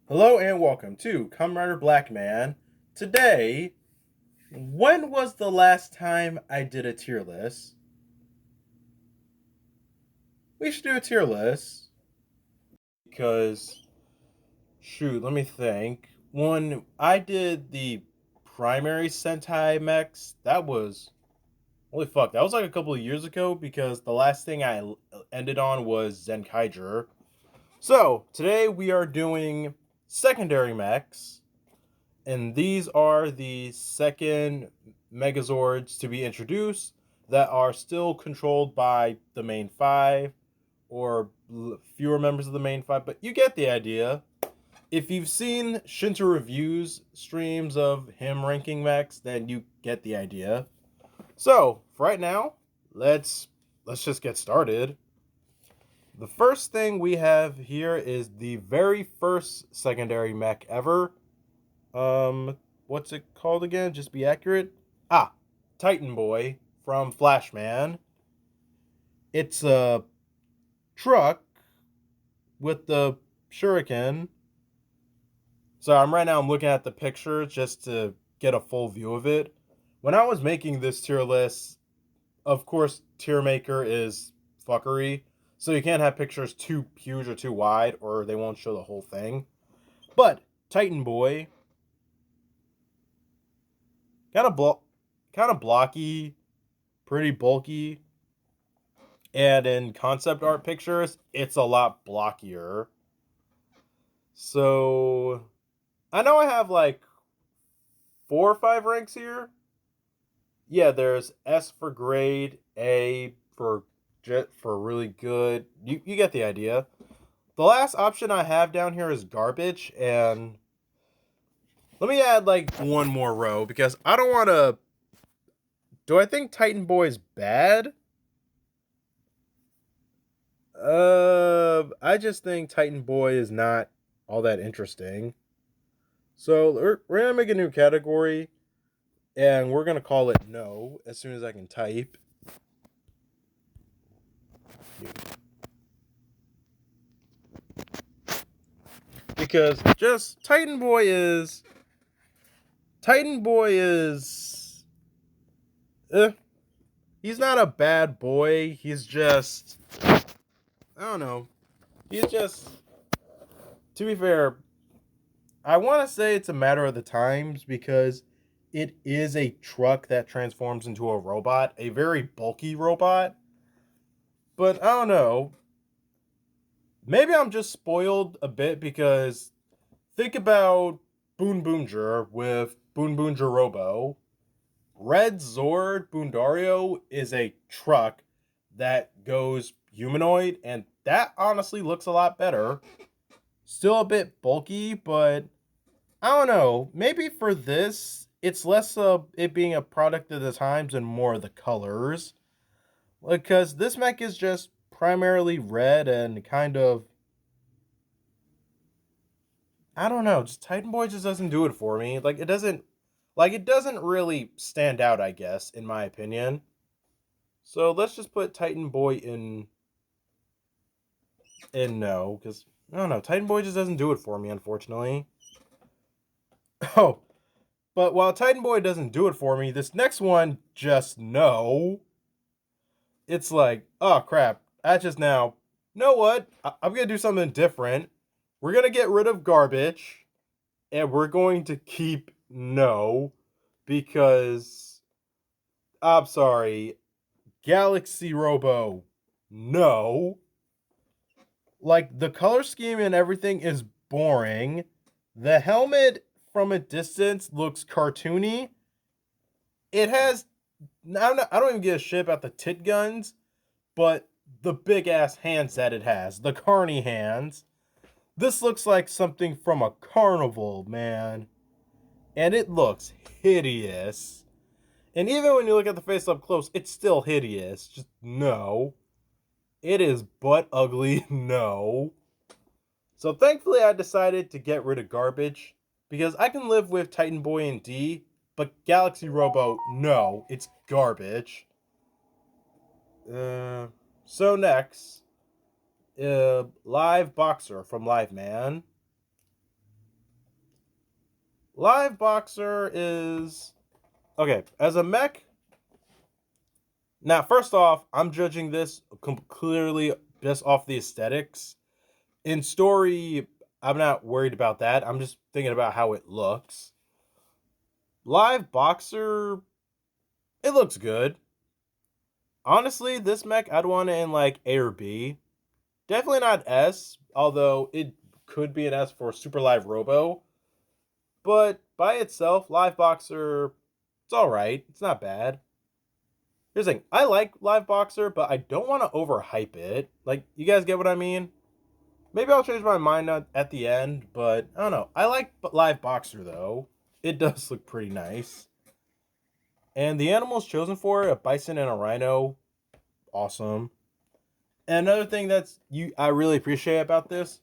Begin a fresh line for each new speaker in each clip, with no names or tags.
Hello and welcome to KamenRider Blackman. Today, when was the last time I did a tier list? We should do a tier list because, shoot, let me think. When I did the primary Sentai mechs, that was, holy fuck, that was like a couple of years ago because the last thing I ended on was Zenkaiger. So, today we are doing secondary mechs. And these are the second Megazords to be introduced that are still controlled by the main five or fewer members of the main five, but you get the idea. If you've seen Shinta Review's streams of him ranking mechs, then you get the idea. So, for right now, let's just get started. The first thing we have here is the very first secondary mech ever, what's it called again? Just be accurate. Titan Boy from Flashman. It's a truck with the shuriken. So I'm looking at the picture just to get a full view of it. When I was making this tier list, of course, tier maker is fuckery. So you can't have pictures too huge or too wide, or they won't show the whole thing. But Titan Boy, kind of kind of blocky, pretty bulky, and in concept art pictures, it's a lot blockier. So I know I have like 4 or 5 ranks here. Yeah, there's S for grade, A for jet for really good. You get the idea. The last option I have down here is garbage, and let me add like one more row because I don't want to. Do I think Titan Boy is bad? I just think Titan Boy is not all that interesting. So we're gonna make a new category, and we're gonna call it no as soon as I can type. Because just Titan Boy is he's not a bad boy. He's just I don't know. He's just to be fair, I want to say it's a matter of the times because it is a truck that transforms into a robot, a very bulky robot. But I don't know. Maybe I'm just spoiled a bit because think about Boon Boonger with Boon Boonger Robo. Red Zord Boondario is a truck that goes humanoid, and that honestly looks a lot better. Still a bit bulky, but I don't know. Maybe for this, it's less of it being a product of the times and more of the colors. Because this mech is just primarily red and kind of I don't know, just Titan Boy just doesn't do it for me. It doesn't really stand out, I guess, in my opinion. So let's just put Titan Boy in no, because I don't know, Titan Boy just doesn't do it for me, unfortunately. Oh, but while Titan Boy doesn't do it for me, this next one just no. It's like, oh crap, I just now know what? I'm gonna do something different. We're gonna get rid of garbage, and we're going to keep no, because I'm sorry, Galaxy Robo, no. Like the color scheme and everything is boring. The helmet from a distance looks cartoony. It has I don't even give a shit about the tit guns, but the big ass hands that it has, the carny hands. This looks like something from a carnival, man. And it looks hideous. And even when you look at the face up close, it's still hideous. Just no. It is butt ugly, no. So thankfully I decided to get rid of garbage because I can live with Titan Boy and D, but Galaxy Robo, no, it's garbage. So next, Live Boxer from Live Man. Live Boxer is okay as a mech. Now, first off, I'm judging this clearly just off the aesthetics. In story, I'm not worried about that. I'm just thinking about how it looks. Live Boxer, it looks good. Honestly, this mech I'd want it in like A or B. Definitely not S, although it could be an S for Super Live Robo. But by itself, Live Boxer, it's alright. It's not bad. Here's the thing, I like Live Boxer, but I don't want to overhype it. Like, you guys get what I mean? Maybe I'll change my mind at the end, but I don't know. I like Live Boxer, though. It does look pretty nice. And the animals chosen for it, a bison and a rhino, awesome. And another thing I really appreciate about this,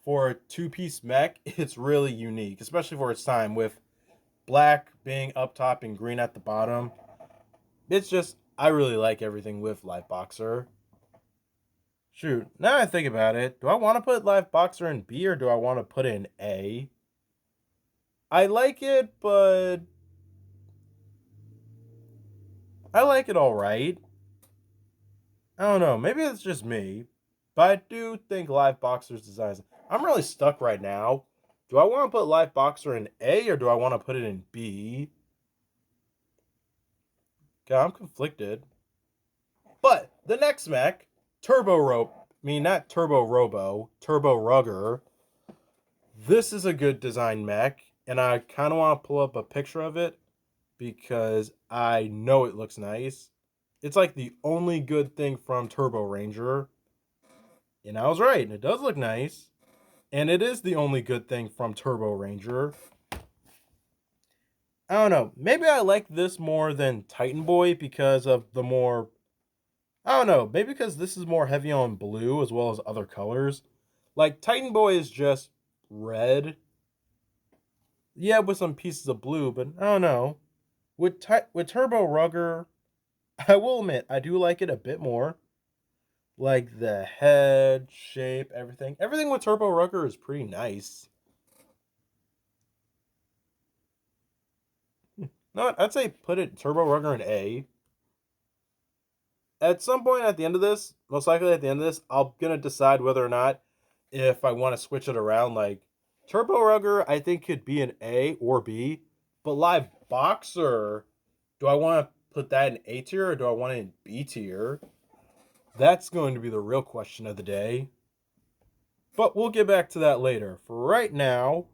for a two-piece mech, it's really unique, especially for its time, with black being up top and green at the bottom. It's just, I really like everything with Live Boxer. Shoot, now I think about it, do I want to put Live Boxer in B or do I want to put it in A? I like it, but I like it alright. I don't know, maybe it's just me, but I do think Live Boxer's design. I'm really stuck right now. Do I want to put Live Boxer in A or do I want to put it in B? Okay, I'm conflicted. But the next mech, not Turbo Robo, Turbo Rugger. This is a good design mech, and I kind of want to pull up a picture of it because I know it looks nice. It's like the only good thing from Turbo Ranger. And I was right, and it does look nice. And it is the only good thing from Turbo Ranger. I don't know. Maybe I like this more than Titan Boy because of the more... I don't know. Maybe because this is more heavy on blue as well as other colors. Like, Titan Boy is just red. Yeah, with some pieces of blue, but I don't know. With Turbo Rugger, I will admit, I do like it a bit more. Like the head, shape, everything. Everything with Turbo Rugger is pretty nice. No, I'd say put it Turbo Rugger in A. At some point at the end of this, most likely at the end of this, I'm gonna decide whether or not if I want to switch it around. Like Turbo Rugger, I think could be an A or B, but Live Boxer, do I want to put that in A tier or do I want it in B tier? That's going to be the real question of the day. But we'll get back to that later. For right now,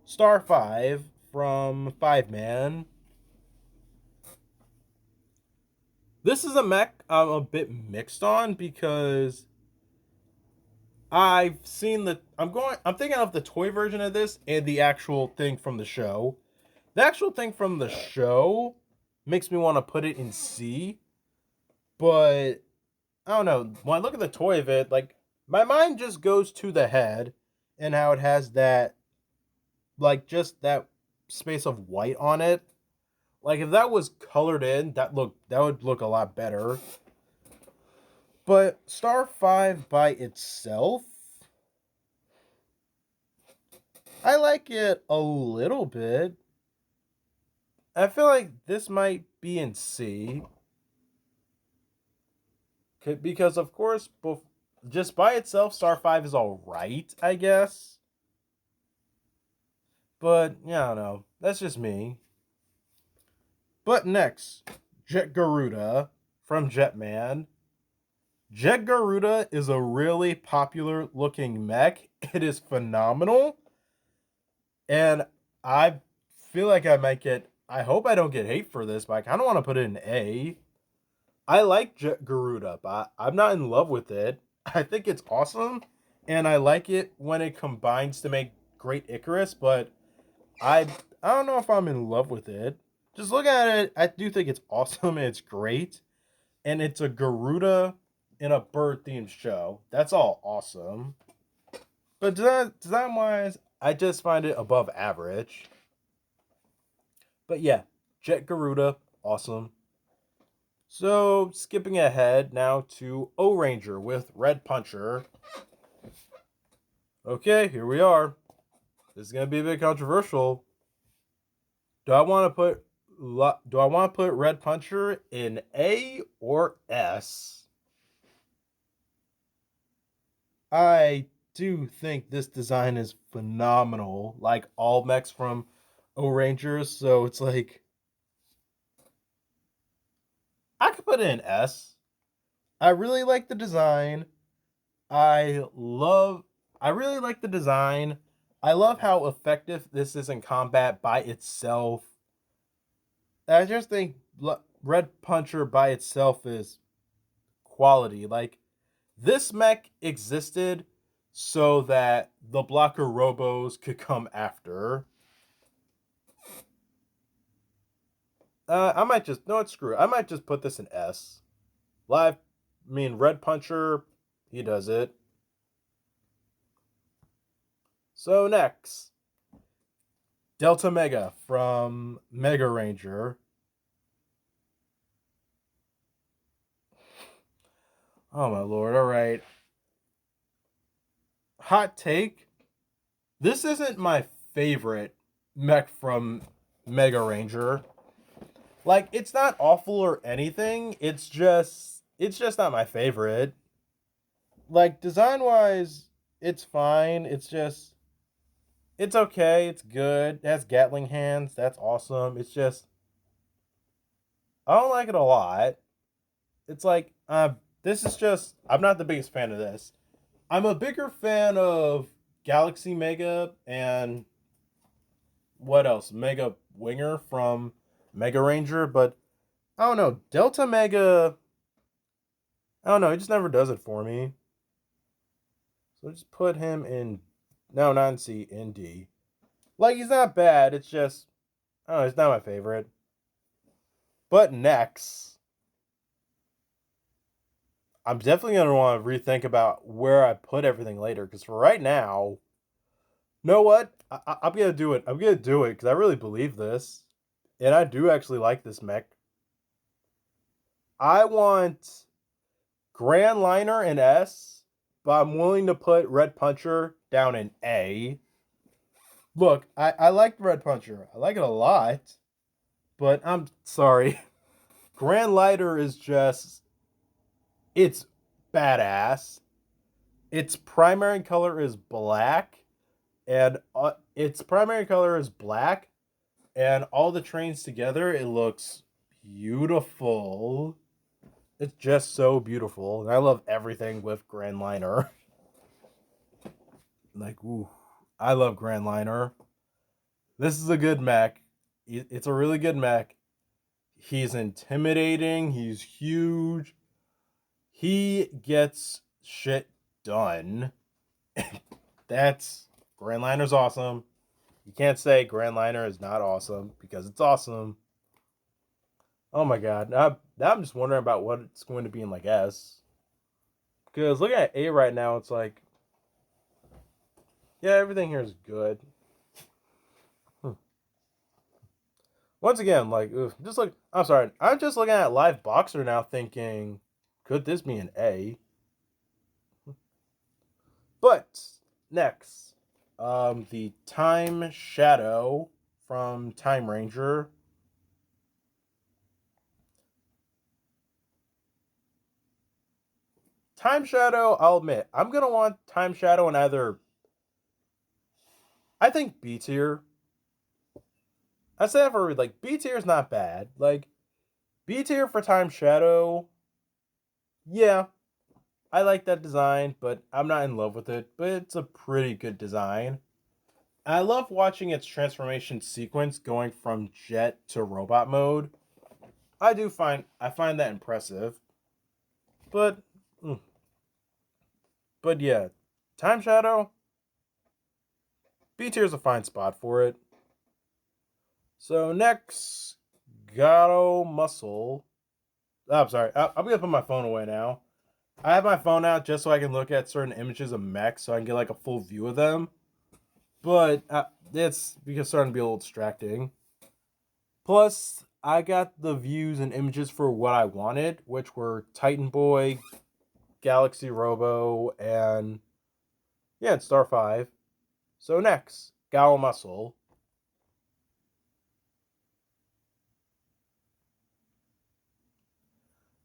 Star 5 from 5 Man. This is a mech I'm a bit mixed on because I'm thinking of the toy version of this and the actual thing from the show. The actual thing from the show makes me want to put it in C, but I don't know. When I look at the toy of it, like my mind just goes to the head and how it has that, like just that space of white on it. Like if that was colored in, that would look a lot better. But Star 5 by itself, I like it a little bit. I feel like this might be in C. Because, of course, just by itself, Star 5 is alright, I guess. But, yeah, I don't know. That's just me. But next, Jet Garuda from Jetman. Jet Garuda is a really popular looking mech. It is phenomenal. And I feel like I hope I don't get hate for this, but I kind of want to put it in A. I like Jet Garuda, but I'm not in love with it. I think it's awesome, and I like it when it combines to make great Icarus, but I don't know if I'm in love with it. Just look at it, I do think it's awesome and it's great. And it's a Garuda in a bird themed show. That's all awesome. But design wise, I just find it above average. But yeah, Jet Garuda, awesome. So skipping ahead now to O-Ranger with Red Puncher. Okay, here we are. This is going to be a bit controversial. Do I want to put Red Puncher in A or S? I do think this design is phenomenal, like all mechs from O Rangers. So it's like I could put it in S. I really like the design. I love. I really like the design. I love how effective this is in combat by itself. I just think Red Puncher by itself is quality. Like this mech existed so that the blocker robos could come after. I might just no, it's screw it. I might just put this in S. Red Puncher, he does it. So next, Delta Mega from Mega Ranger. Oh my lord! All right, hot take. This isn't my favorite mech from Mega Ranger. Like, it's not awful or anything. It's just not my favorite. Like, design wise, it's fine. It's okay. It's good. It has Gatling hands. That's awesome. It's just, I don't like it a lot. It's like, this is just, I'm not the biggest fan of this. I'm a bigger fan of Galaxy Mega and what else? Mega Winger from Mega Ranger, but I don't know. Delta Mega, I don't know. He just never does it for me. So just put him in, no, not in C, in D. Like, he's not bad. It's just, I don't know. He's not my favorite. But next, I'm definitely going to want to rethink about where I put everything later. Because for right now, you know what? I'm going to do it. I'm going to do it because I really believe this. And I do actually like this mech. I want Grand Liner in S, but I'm willing to put Red Puncher down in A. Look, I like Red Puncher. I like it a lot. But I'm sorry. Grand Liner is just, it's badass. Its primary color is black. And and all the trains together, it looks beautiful. It's just so beautiful. And I love everything with Grand Liner. Like, ooh, I love Grand Liner. This is a good mech. It's a really good mech. He's intimidating. He's huge. He gets shit done. That's Grand Liner's awesome. You can't say Grand Liner is not awesome because it's awesome. Oh my god. Now I'm just wondering about what it's going to be in like S. Because looking at A right now, it's like, yeah, everything here is good. Once again, like, just like, I'm sorry, I'm just looking at Live Boxer now thinking, could this be an A? But next, the Time Shadow from Time Ranger. Time Shadow, I'll admit, I'm gonna want Time Shadow in either, I think B tier. I say that for like B tier is not bad. Like B tier for Time Shadow, yeah, I like that design, but I'm not in love with it. But it's a pretty good design. I love watching its transformation sequence going from jet to robot mode. I find that impressive. But mm, but yeah, Time Shadow, B tier is a fine spot for it. So next, Gato Muscle. Oh, I'm sorry. I'm gonna put my phone away now. I have my phone out just so I can look at certain images of mechs so I can get like a full view of them. But it's because starting to be a little distracting. Plus, I got the views and images for what I wanted, which were Titan Boy, Galaxy Robo, and yeah, and Star 5. So next, Gal Muscle.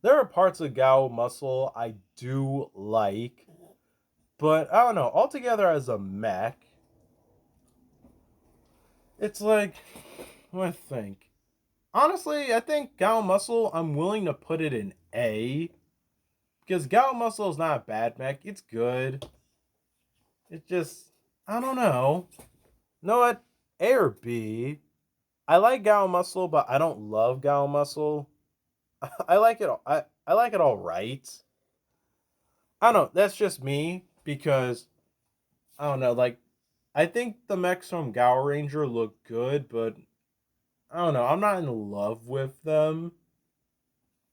There are parts of Gao Muscle I do like, but I don't know. Altogether, as a mech, it's like, what I think. Honestly, I think Gao Muscle, I'm willing to put it in A. Because Gao Muscle is not a bad mech. It's good. It just, I don't know. Know what? A or B. I like Gao Muscle, but I don't love Gao Muscle. I like it. I like it all right. I don't know. That's just me because I don't know. Like I think the mechs from Gao Ranger look good, but I don't know. I'm not in love with them.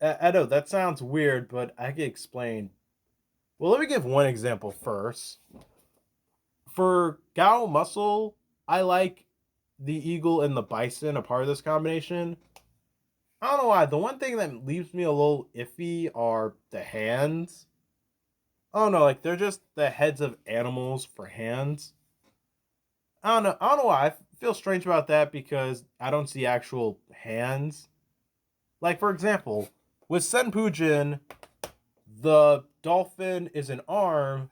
I know that sounds weird, but I can explain. Well, let me give one example first. For Gao Muscle, I like the Eagle and the Bison, a part of this combination. I don't know why. The one thing that leaves me a little iffy are the hands. I don't know, like they're just the heads of animals for hands. I don't know. I don't know why. I feel strange about that because I don't see actual hands. Like for example, with Senpujin, the dolphin is an arm,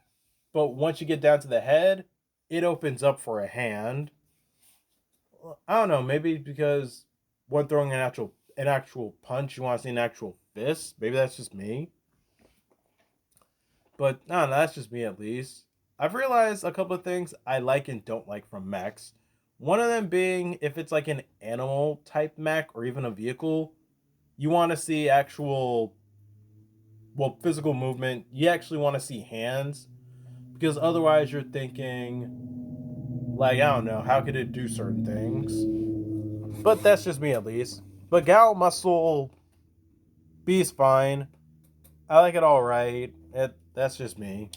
but once you get down to the head, it opens up for a hand. I don't know, maybe because when throwing an actual punch, you want to see an actual fist. Maybe that's just me. But no, that's just me at least. I've realized a couple of things I like and don't like from mechs. One of them being if it's like an animal type mech or even a vehicle, you want to see actual, well, physical movement. You actually want to see hands because otherwise you're thinking, like, I don't know, how could it do certain things? But that's just me at least. But Gal Muscle B's fine. I like it all right. That's just me.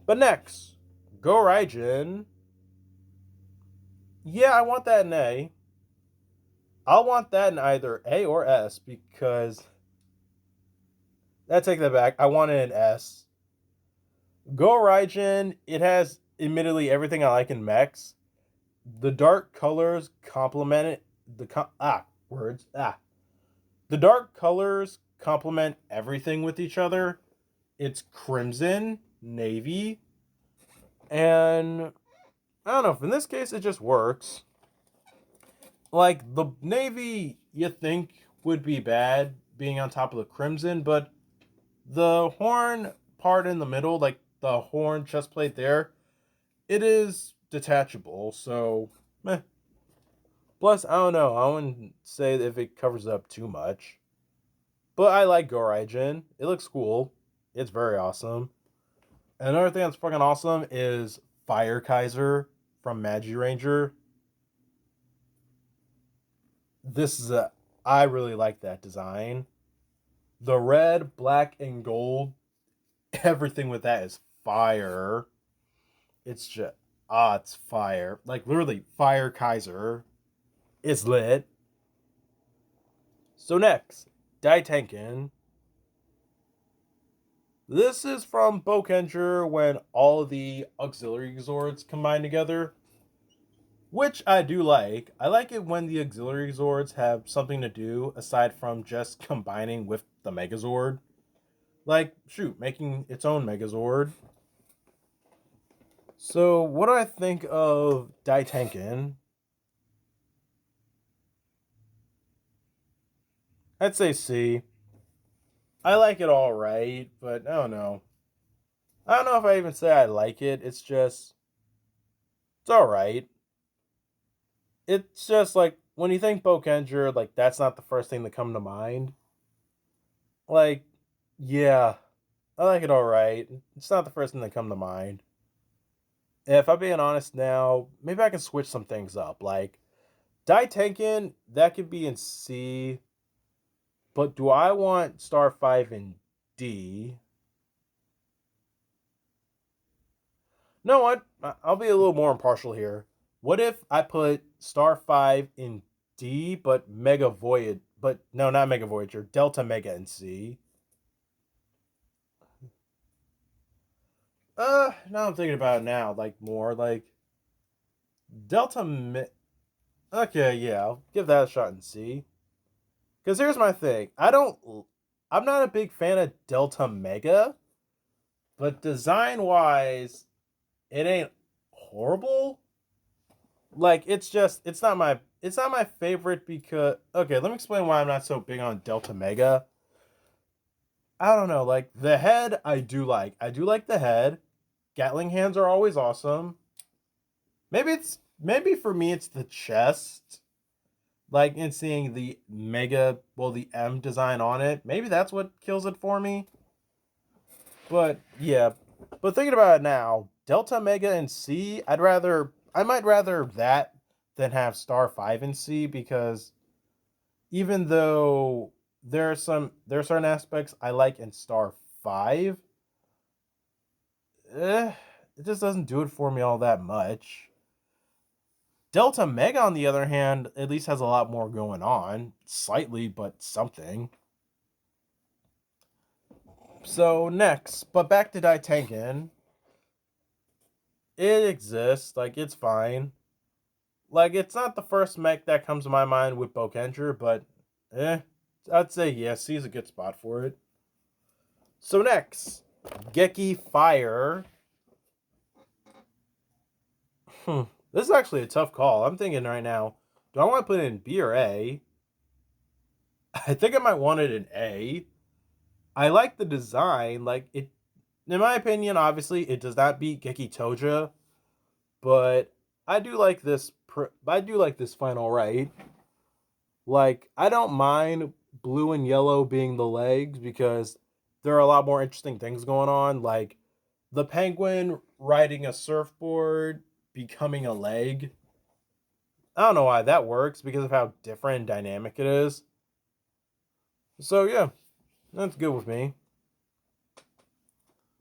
But next, Go Raijin. Yeah, I want that in A. I'll want that in either A or S because I take that back. I want it in S. Go Raijin, it has admittedly everything I like in mechs. The dark colors complement it. Words. The dark colors complement everything with each other. It's crimson, navy, and I don't know. In this case, it just works. Like the navy, you think would be bad being on top of the crimson, but the horn part in the middle, like the horn chest plate there, it is detachable. So, meh. Plus, I don't know. I wouldn't say if it covers up too much, but I like Goraijin. It looks cool. It's very awesome. Another thing that's fucking awesome is Fire Kaiser from Magi Ranger. This is a I really like that design. The red, black, and gold, everything with that is fire. It's just it's fire. Like literally Fire Kaiser is lit. So next, Daitenken. This is from Bokenger when all the auxiliary Zords combine together, which I do like. I like it when the auxiliary Zords have something to do aside from just combining with the Megazord. Like, shoot, making its own Megazord. So, what do I think of Daitenken? I'd say C. I like it all right, but I don't know. I don't know if I even say I like it. It's all right. It's just like when you think Bokenger, like that's not the first thing that come to mind. Like, yeah, I like it all right. It's not the first thing that come to mind. If I'm being honest now, maybe I can switch some things up. Like Daitenken, that could be in C, but do I want Star 5 in D? No, what? I'll be a little more impartial here. What if I put Star 5 in D, but Mega Voyage, but no, not Mega Voyager, Delta Mega in C? Now I'm thinking about it now, like more like Delta. Okay, yeah, I'll give that a shot and see. Because here's my thing. I don't. I'm not a big fan of Delta Mega, but design wise, it ain't horrible. Like it's not my favorite because okay, let me explain why I'm not so big on Delta Mega. I don't know, like the head I do like. I do like the head. Gatling hands are always awesome. Maybe for me it's the chest. Like in seeing the mega, well, the M design on it. Maybe that's what kills it for me. But yeah, but thinking about it now, Delta, Mega, and C, I might rather that than have Star 5 and C because even though there are certain aspects I like in Star 5, eh, it just doesn't do it for me all that much. Delta Mega, on the other hand, at least has a lot more going on. Slightly, but something. So next, but back to Daitengen. It exists, like it's fine. Like it's not the first mech that comes to my mind with Bokenger, but I'd say yeah, C is a good spot for it. So next, Geki Fire. This is actually a tough call. I'm thinking right now, do I want to put it in B or A? I think I might want it in A. I like the design. Like it, in my opinion, obviously it does not beat Geki Toja, but I do like this. I do like this final right. Like I don't mind blue and yellow being the legs because there are a lot more interesting things going on. Like the penguin riding a surfboard becoming a leg. I don't know why that works because of how different and dynamic it is. So yeah, that's good with me.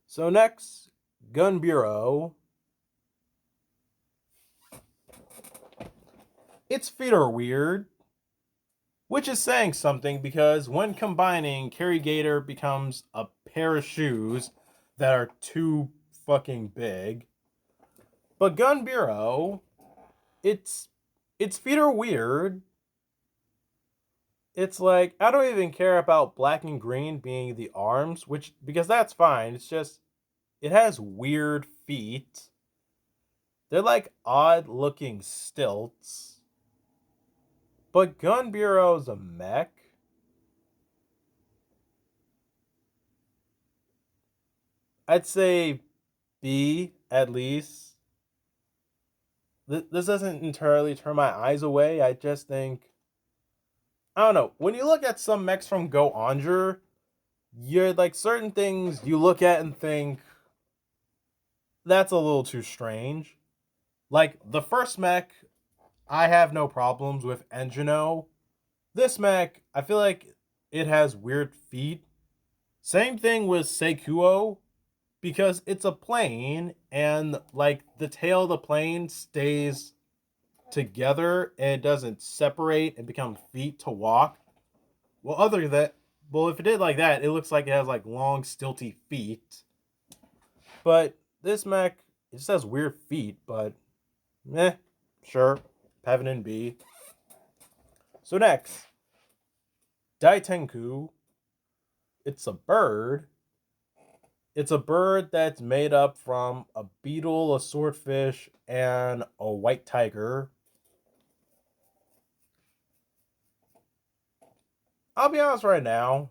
So next, Gun Bureau. Its feet are weird, which is saying something because when combining, Gator becomes a pair of shoes that are too fucking big. But Gun Bureau, its its feet are weird. It's like I don't even care about black and green being the arms, which because that's fine. It's just it has weird feet. They're like odd looking stilts. But Gun Bureau's a mech. I'd say B at least. This doesn't entirely turn my eyes away. I just think I don't know. When you look at some mechs from Go Onger, you're like certain things you look at and think that's a little too strange. Like the first mech, I have no problems with Engino. This mech, I feel like it has weird feet. Same thing with Seikuo, because it's a plane and like the tail of the plane stays together and it doesn't separate and become feet to walk. Well, other than that, well, if it did like that, it looks like it has like long, stilty feet. But this mech, it just has weird feet, but sure. Have it in B. So next, Daitenku. It's a bird. It's a bird that's made up from a beetle, a swordfish, and a white tiger. I'll be honest right now.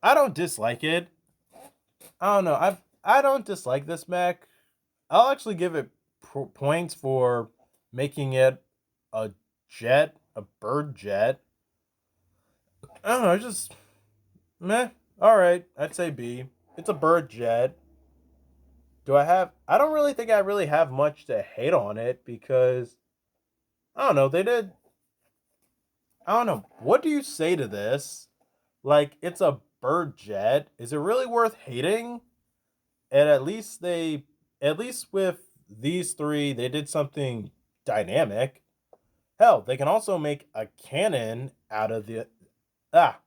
I don't dislike it. I don't know. I don't dislike this mech. I'll actually give it points for making it a jet, a bird jet. I don't know. Just meh. All right, I'd say B. It's a bird jet. Do I have? I don't really think I really have much to hate on it because I don't know. They did. I don't know. What do you say to this? Like, it's a bird jet. Is it really worth hating? And at least with these three, they did something dynamic. Hell, they can also make a cannon out of the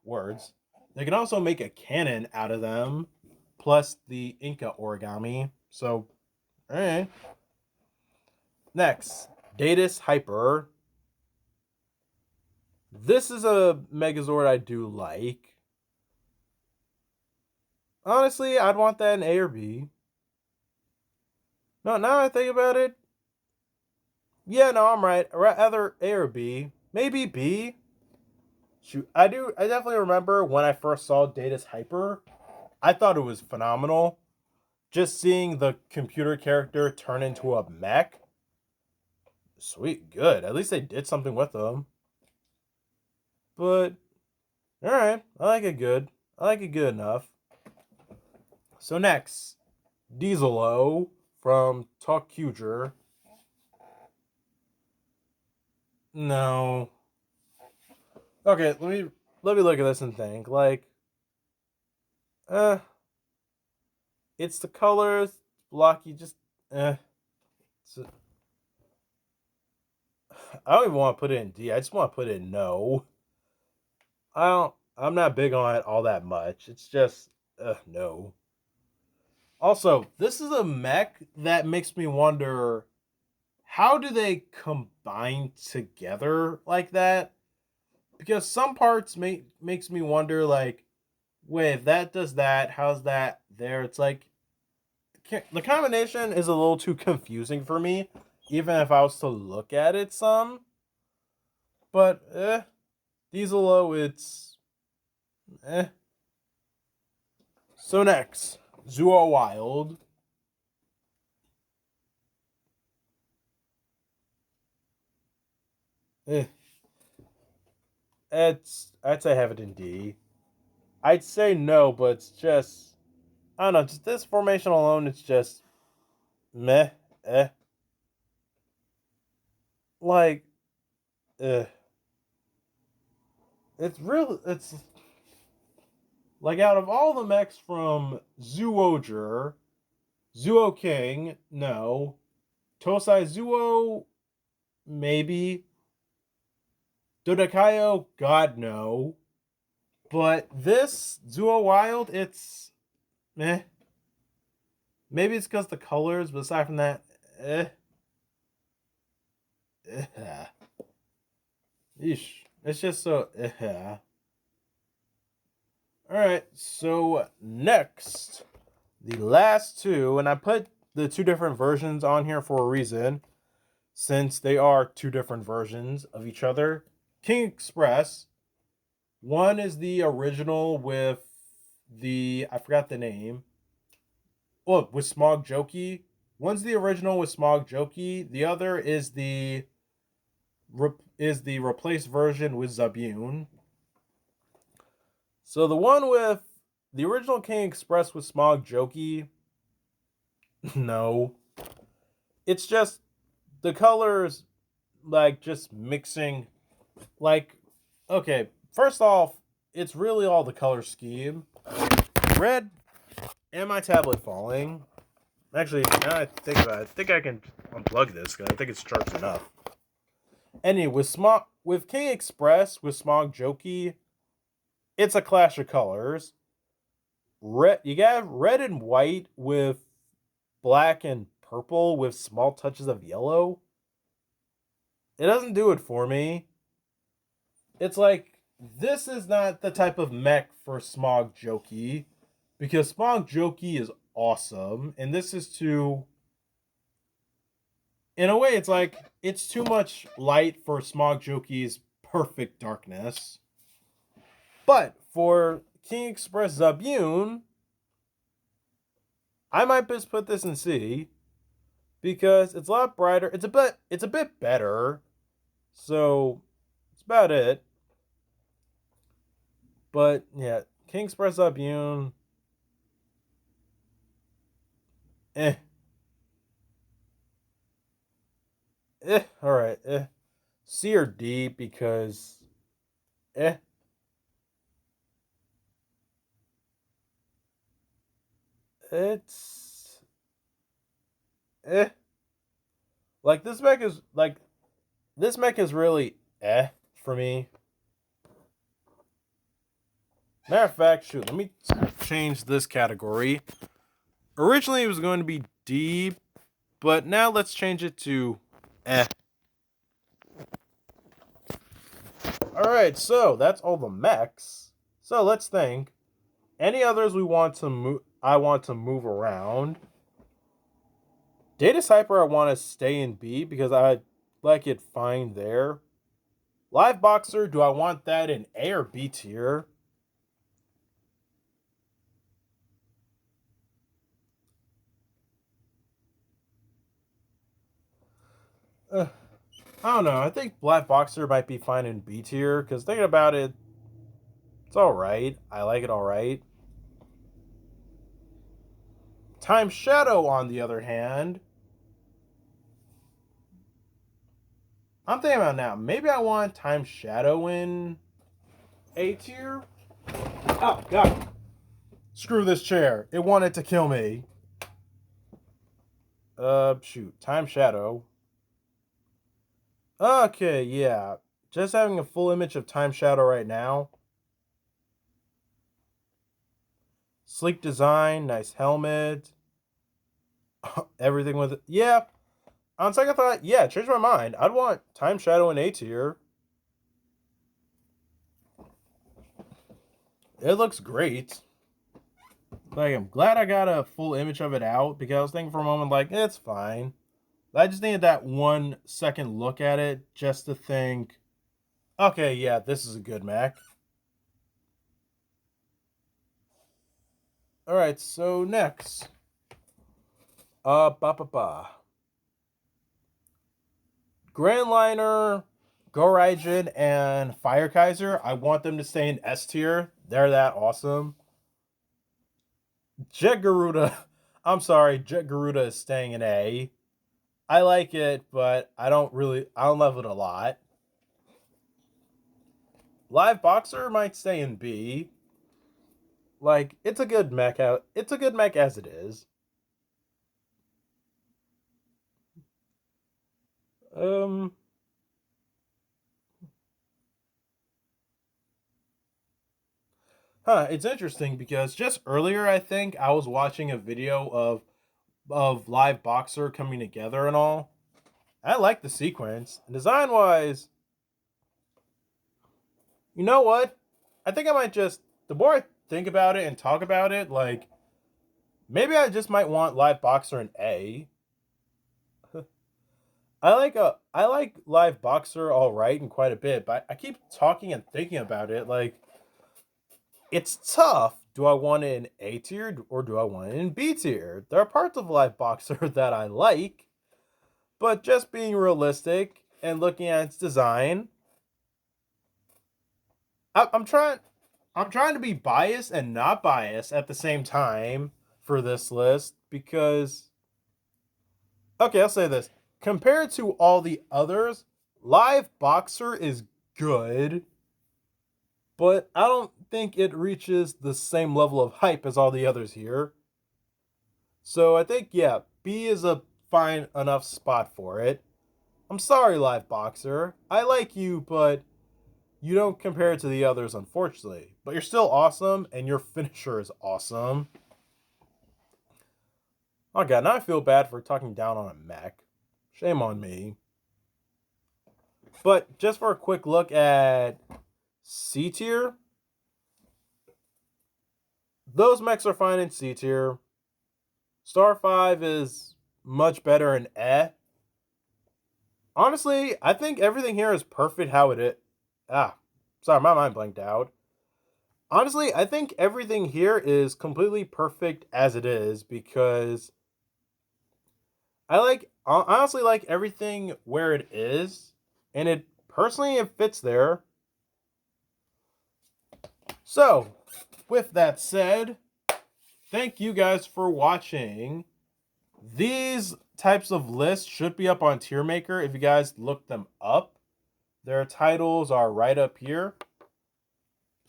words. They can also make a cannon out of them, plus the Inca origami. So, alright. Next, Datus Hyper. This is a Megazord I do like. Honestly, I'd want that in A or B. No, now I think about it, yeah, no, I'm right. Either A or B. Maybe B. Shoot, I do. I definitely remember when I first saw Data's Hyper. I thought it was phenomenal. Just seeing the computer character turn into a mech. Sweet, good. At least they did something with them. But all right, I like it good. I like it good enough. So next, Diesel-O from Talk Cuger. No. Okay, let me look at this and think. Like, uh, it's the colors, blocky, just So, I don't even want to put it in D. I just want to put it in no. I don't. I'm not big on it all that much. It's just no. Also, this is a mech that makes me wonder, how do they combine together like that? Because some parts makes me wonder, like, wait, if that does that, how's that there? It's like the combination is a little too confusing for me, even if I was to look at it some. But Diesel-O, it's eh. So next, Zuo Wild. Eh. I'd say have it in D. I'd say no, but it's just, I don't know, just this formation alone, it's just meh, eh. Like, eh. It's like, out of all the mechs from Zuoger, Zuo King, no. Tosai Zuo, maybe. Dodekaio, God, no. But this Zuo Wild, it's meh. Maybe it's because the colors, but aside from that, eh. Yeesh. It's just so. Alright, so next, the last two, and I put the two different versions on here for a reason, since they are two different versions of each other. King Express, one is the original with I forgot the name. Oh, with Smog Jokey. One's the original with Smog Jokey. The other is the replaced version with Zabune. So the one with the original King Express with Smog Jokey, no. It's just the colors, like, just mixing. Like, okay, first off, it's really all the color scheme. Red, and my tablet falling. Actually, now I think about it, I think I can unplug this because I think it's charged enough. Anyway, with King Express with Smog Jokey, it's a clash of colors. Red, you got red and white with black and purple with small touches of yellow. It doesn't do it for me. It's like, this is not the type of mech for Smog Jokey, because Smog Jokey is awesome, and this is too. In a way, it's like it's too much light for Smog Jokey's perfect darkness. But for King Express Zabune, I might just put this in C because it's a lot brighter. It's a bit better. So it's about it. But yeah, King Express Zabune, eh. All right, C or D because eh. It's eh. Like, this mech is really for me. Matter of fact, shoot, let me change this category. Originally, it was going to be D, but now let's change it to eh. All right, so that's all the mechs. So let's think. Any others we want to move? I want to move around. Data Cypher, I want to stay in B because I like it fine there. Live Boxer, do I want that in A or B tier? I don't know. I think Live Boxer might be fine in B tier because thinking about it, it's alright. I like it alright. Time Shadow, on the other hand, I'm thinking about now. Maybe I want Time Shadow in A tier? Oh, God. Screw this chair. It wanted to kill me. Shoot. Time Shadow. Okay, yeah. Just having a full image of Time Shadow right now. Sleek design, nice helmet. Everything with it. Yeah. On second thought, yeah, change my mind. I'd want Time Shadow in A tier. It looks great. Like, I'm glad I got a full image of it out because I was thinking for a moment, like, it's fine. I just needed that 1 second look at it just to think, okay, yeah, this is a good mech. Alright, so next. Grand Liner, Goraijin, and Fire Kaiser, I want them to stay in S tier. They're that awesome. Jet Garuda, I'm sorry, Jet Garuda is staying in A. I like it, but I don't love it a lot. Live Boxer might stay in B. Like, it's a good mech as it is. It's interesting because just earlier I think I was watching a video of Live Boxer coming together and all. I like the sequence. Design wise, you know what? I think I might just, the more I think about it and talk about it, like, maybe I just might want Live Boxer in A. I like Live Boxer all right and quite a bit, but I keep talking and thinking about it. Like, it's tough. Do I want it in A tier or do I want it in B tier? There are parts of Live Boxer that I like, but just being realistic and looking at its design, I'm trying. I'm trying to be biased and not biased at the same time for this list because, okay, I'll say this. Compared to all the others, Live Boxer is good, but I don't think it reaches the same level of hype as all the others here. So I think, yeah, B is a fine enough spot for it. I'm sorry, Live Boxer. I like you, but you don't compare to the others, unfortunately. But you're still awesome, and your finisher is awesome. Oh god, now I feel bad for talking down on a mech. Shame on me. But just for a quick look at C tier, those mechs are fine in C tier. Star 5 is much better in E. Honestly, I think everything here is perfect how it is. Sorry, my mind blanked out. Honestly, I think everything here is completely perfect as it is because I honestly like everything where it is, and it fits there. So, with that said, thank you guys for watching. These types of lists should be up on Tier Maker if you guys look them up. Their titles are right up here.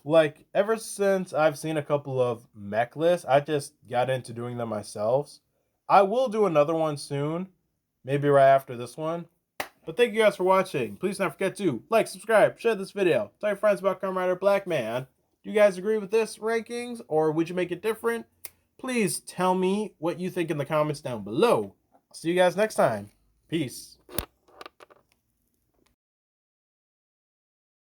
Like, ever since I've seen a couple of mech lists, I just got into doing them myself. I will do another one soon, maybe right after this one. But thank you guys for watching. Please don't forget to like, subscribe, share this video. Tell your friends about KamenRider Blackman. Do you guys agree with this rankings, or would you make it different? Please tell me what you think in the comments down below. I'll see you guys next time. Peace.